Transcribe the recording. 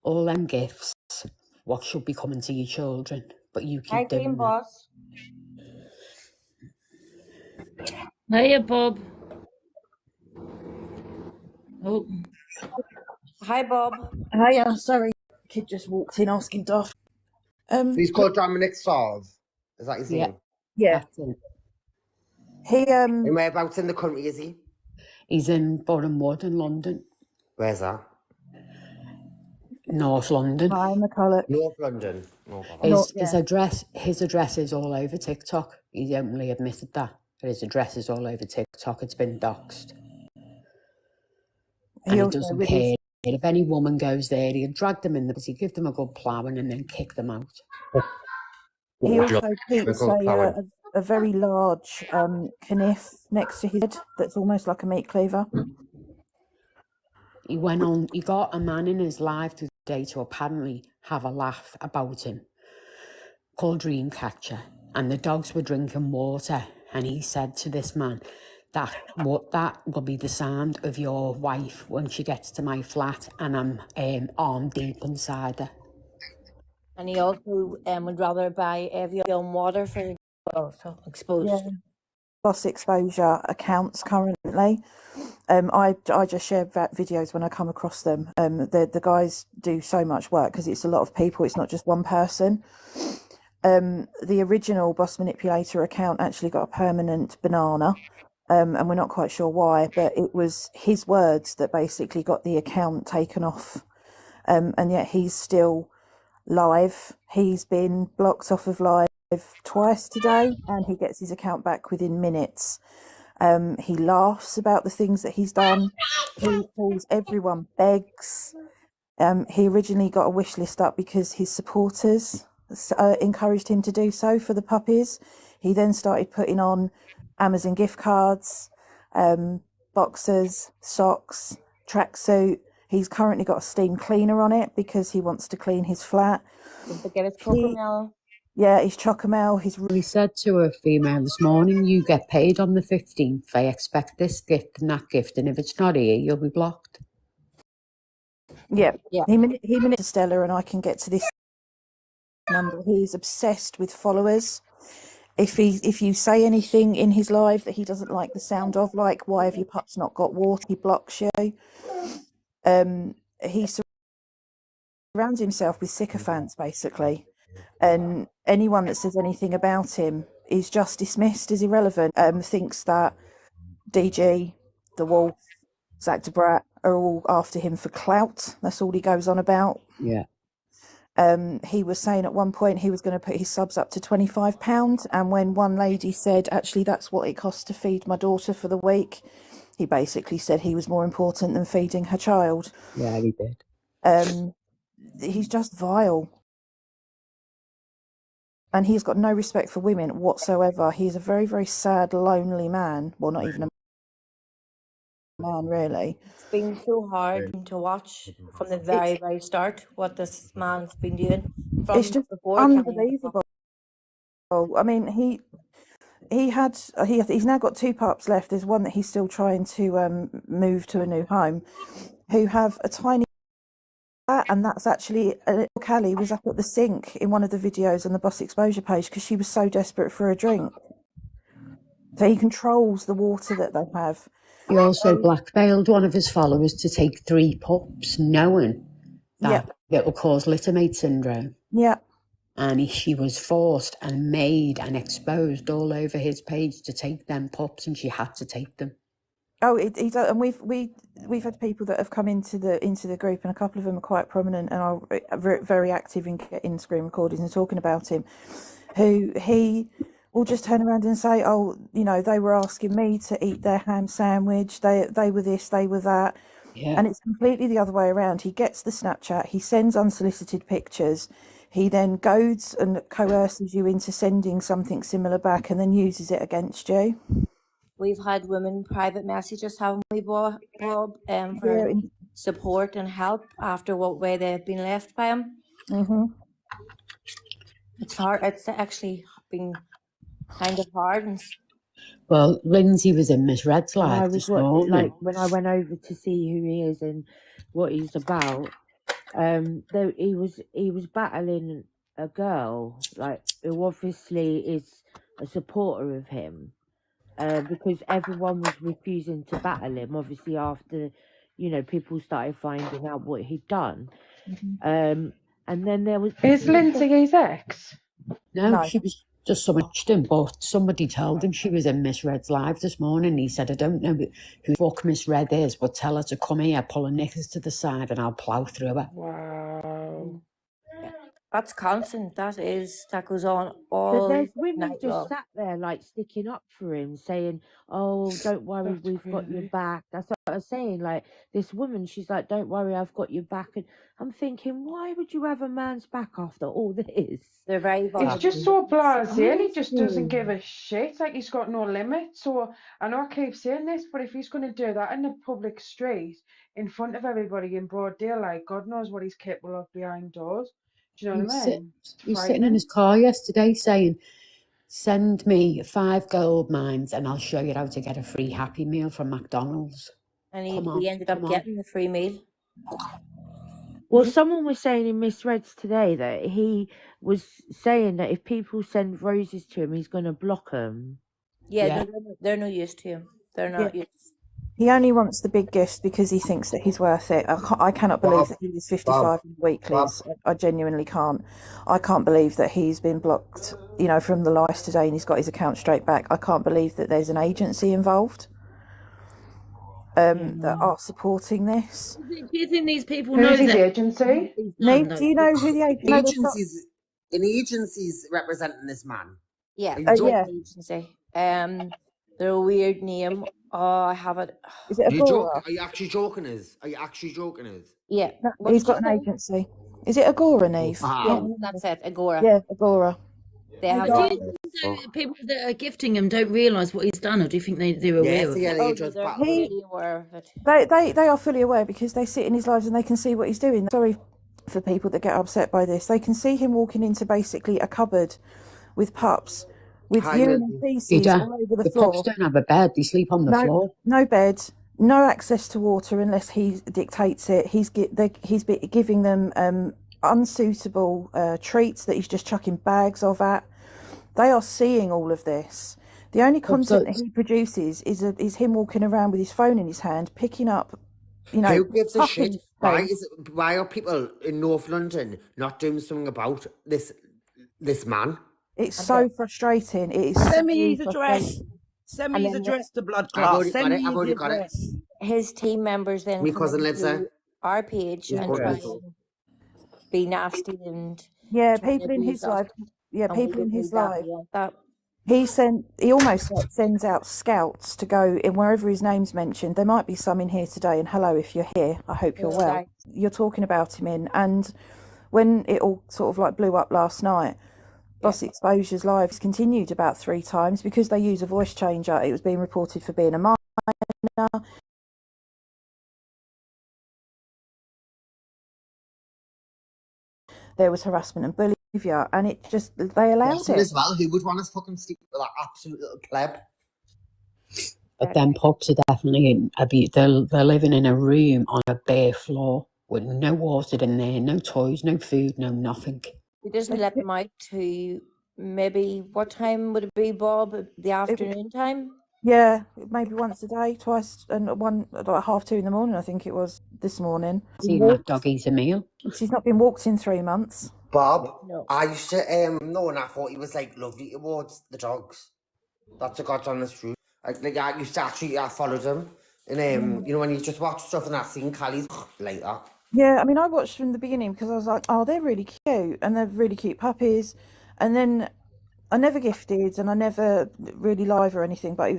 all them gifts, what should be coming to your children, but you Hi, keep Team doing that. Boss. Hiya, Bob. Oh, Hi, Bob. Hiya, sorry. Kid just walked in asking Duff. He's called Dominic Solve. Is that his Yeah. name? Yeah, That's it. he And whereabouts in the country is he? He's in Bournemouth in London, Where's that? North London. Hi McCulloch. North London. Oh, bother. His address is all over TikTok. He's openly admitted that. But his address is all over TikTok. It's been doxed. And he also doesn't with care. If any woman goes there, he'll drag them in the pussy, give them a good ploughing and then kick them out. He also keeps Good ploughing. a very large kniff next to his head that's almost like a meat cleaver. He got a man in his life today to apparently have a laugh about him, called Dreamcatcher, and the dogs were drinking water, and he said to this man, that will be the sound of your wife when she gets to my flat and I'm arm deep inside her. And he also would rather buy Evian water for so exposed. Yeah. Boss exposure accounts currently. I just share videos when I come across them. The guys do so much work because it's a lot of people. It's not just one person. The original Boss Manipulator account actually got a permanent banana, and we're not quite sure why, but it was his words that basically got the account taken off, and yet he's still live. He's been blocked off of live twice today, and he gets his account back within minutes. He laughs about the things that he's done. He calls everyone begs. He originally got a wish list up because his supporters encouraged him to do so for the puppies. He then started putting on Amazon gift cards, boxers, socks, tracksuit. He's currently got a steam cleaner on it because he wants to clean his flat. Don't forget his Cocomel. Yeah, he's Chocomel. We said to a female this morning, you get paid on the 15th. I expect this gift and that gift, and if it's not here, you'll be blocked. Yeah. Yeah. He manipulated Stella, and I can get to this number. He's obsessed with followers. If you say anything in his live that he doesn't like the sound of, like why have your pups not got water, he blocks you. He surrounds himself with sycophants basically, and anyone that says anything about him is just dismissed as irrelevant. Thinks that DG, the Wolf, Zach DeBrat are all after him for clout. That's all he goes on about. Yeah. He was saying at one point he was going to put his subs up to £25, and when one lady said, actually, that's what it costs to feed my daughter for the week, he basically said he was more important than feeding her child. Yeah, he did. He's just vile. And he's got no respect for women whatsoever. He's a very, very sad, lonely man. Well, not even a man, really. It's been so hard to watch from the very, very start what this man's been doing. From It's just before unbelievable. I mean, he's now got 2 pups left. There's one that he's still trying to move to a new home, who have a tiny cat, and that's actually Callie was up at the sink in one of the videos on the Boss Exposure page because she was so desperate for a drink. So he controls the water that they have. He also blackmailed one of his followers to take 3 pups, knowing that it will cause littermate syndrome. Yeah. And she was forced and made and exposed all over his page to take them pups, and she had to take them. Oh, and we've had people that have come into the group, and a couple of them are quite prominent and are very active in getting screen recordings and talking about him. Who he will just turn around and say, "Oh, you know, they were asking me to eat their ham sandwich. They were this, they were that." Yeah. And it's completely the other way around. He gets the Snapchat, he sends unsolicited pictures, he then goads and coerces you into sending something similar back, and then uses it against you. We've had women private messages, haven't we, Bob, for support and help after what way they've been left by him. Mm-hmm. It's hard. It's actually been kind of hard. Well, Lindsay was in Miss Red's live this morning. Like when I went over to see who he is and what he's about, Though he was battling a girl, like, who obviously is a supporter of him, because everyone was refusing to battle him, obviously after, people started finding out what he'd done. And then there was... Is Lindsay his ex? No, she was just watched him, but somebody told him she was in Miss Red's live this morning. He said, I don't know who the fuck Miss Red is, but tell her to come here, pull her knickers to the side, and I'll plough through her. Wow. That's constant. That goes on But all there's women night just long. sat there, like, sticking up for him, saying, oh, don't worry, That's we've got your crazy. back. That's what I was saying. Like, this woman, she's like, don't worry, I've got your back. And I'm thinking, why would you have a man's back after all this? They're very He's vulnerable. just so blasé and he just doesn't Honestly. give a shit. Like, he's got no limits. So I know I keep saying this, but if he's going to do that in the public street in front of everybody in broad daylight, God knows what he's capable of behind doors. Do you know what I mean? He was sitting in his car yesterday saying, send me 5 gold mines and I'll show you how to get a free Happy Meal from McDonald's. And Come on, he ended up come on. getting a free meal. Well, someone was saying in Miss Red's today that he was saying that if people send roses to him, he's going to block them. Yeah, they're no use to him. They're not used. He only wants the big gifts because he thinks that he's worth it. I cannot believe that he was 55 in weeklies. I genuinely can't. I can't believe that he's been blocked, from the lives today and he's got his account straight back. I can't believe that there's an agency involved that are supporting this. Do you think these people know Who's his that? agency? Nate, do you know who the agency? An agency's representing this man. Yeah, yeah. agency. They're a weird name. Oh, I have it. Is it Agora? Are you actually joking? Yeah. No, What he's did you got an say? agency. Is it Agora, Neve? Yeah, that's it. Agora. Yeah, Agora. They have. Do you think so people that are gifting him don't realise what he's done, or do you think they're aware of it? They're fully aware of it. They are fully aware because they sit in his lives and they can see what he's doing. Sorry for people that get upset by this. They can see him walking into basically a cupboard with pups, with urine and feces all over the floor. Pups don't have a bed; they sleep on the floor. No bed, no access to water unless he dictates it. He's giving them unsuitable treats that he's just chucking bags of at. They are seeing all of this. The only content that he produces is him walking around with his phone in his hand, picking up, Who gives a shit? Why are people in North London not doing something about this man? It's so frustrating. It is. Send me his address. Send me his address to Blood Clot. Send me his address. His team members then My cousin lives there. Our page and try and be nasty and people in his life. Yeah, people in his life. That He almost sends out scouts to go in wherever his name's mentioned. There might be some in here today, and hello if you're here. I hope you're well. Right. You're talking about him in, and when it all sort of like blew up last night, Boss Exposure's lives continued about 3 times because they use a voice changer. It was being reported for being a minor. There was harassment and bullying. And it just, they allowed it as well. Who would want to fucking sleep with that absolute little pleb? But them pups are definitely they're living in a room on a bare floor with no water in there, no toys, no food, no nothing. he doesn't let them out to maybe what time would it be, Bob? The afternoon time? Yeah, maybe once a day, twice, and one like 2:30 in the morning. I think it was this morning. Seeing that dog eat a meal. She's not been walked in 3 months. Bob, No. I used to know, and I thought he was like lovely towards the dogs. That's a God's honest truth. I used to actually, I followed him, and when you just watch stuff and I seen Callie's like that. Yeah, I mean, I watched from the beginning because I was like, oh, they're really cute, and they're really cute puppies. And then I never gifted, and I never really live or anything, but it was